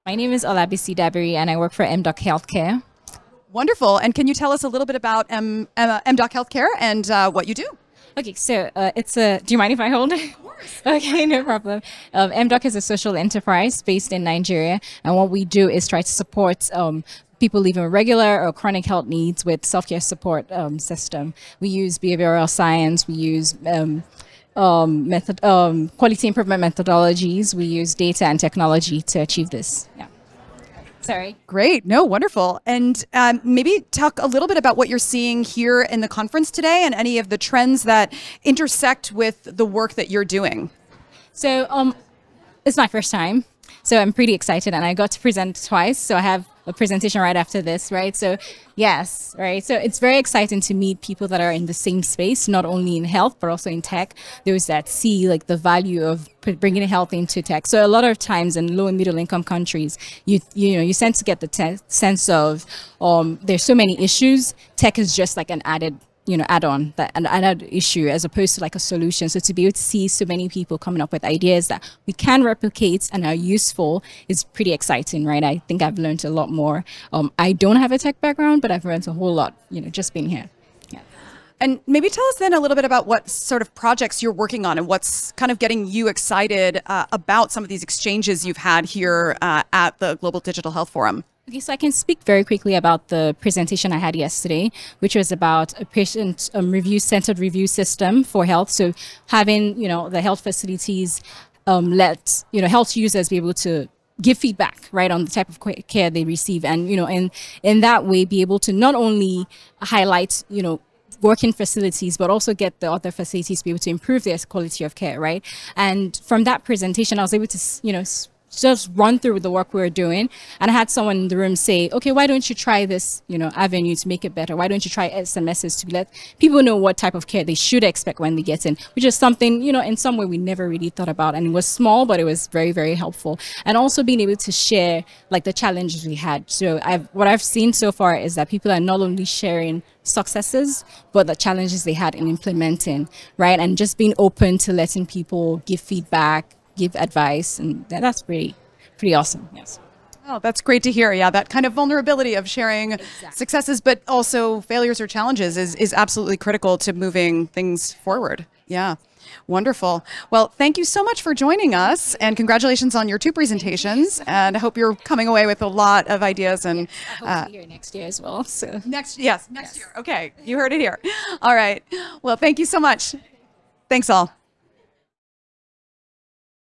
My name is Olabisi Dabiri, and I work for mDoc Healthcare. Wonderful. And can you tell us a little bit about mDoc Healthcare and what you do? Okay, so it's a. Do you mind if I hold it? Of course. Okay, no problem. mDoc is a social enterprise based in Nigeria, and what we do is try to support people living with regular or chronic health needs with self-care support system. We use behavioral science. We use quality improvement methodologies. We use data and technology to achieve this. Yeah. Sorry. Great. No, wonderful. And maybe talk a little bit about what you're seeing here in the conference today and any of the trends that intersect with the work that you're doing. So it's my first time, so I'm pretty excited, and I got to present twice. So I have a presentation right after this, right? So yes, right. So it's very exciting to meet people that are in the same space, not only in health, but also in tech. Those that see like the value of bringing health into tech. So a lot of times in low and middle income countries, you tend to get the sense of there's so many issues. Tech is just like an added add-on, an added issue as opposed to like a solution. So to be able to see so many people coming up with ideas that we can replicate and are useful is pretty exciting, right? I think I've learned a lot more. I don't have a tech background, but I've learned a whole lot, just being here. Yeah. And maybe tell us then a little bit about what sort of projects you're working on and what's kind of getting you excited about some of these exchanges you've had here at the Global Digital Health Forum. Okay, so I can speak very quickly about the presentation I had yesterday, which was about a patient centered review system for health. So having, the health facilities let, health users be able to give feedback, right, on the type of care they receive. And, in that way, be able to not only highlight, working facilities, but also get the other facilities to be able to improve their quality of care, right? And from that presentation, I was able to, just run through the work we were doing. And I had someone in the room say, okay, why don't you try this, avenue to make it better? Why don't you try SMSs to let people know what type of care they should expect when they get in, which is something, in some way we never really thought about. And it was small, but it was very, very helpful. And also being able to share like the challenges we had. So what I've seen so far is that people are not only sharing successes, but the challenges they had in implementing, right? And just being open to letting people give feedback, give advice, and that's pretty awesome. Yes. Oh, that's great to hear. Yeah, that kind of vulnerability of sharing successes, but also failures or challenges is absolutely critical to moving things forward. Yeah, wonderful. Well, thank you so much for joining us, and congratulations on your 2 presentations. And I hope you're coming away with a lot of ideas. And I hope to hear next year as well. So next year. Okay, you heard it here. All right. Well, thank you so much. Thanks all.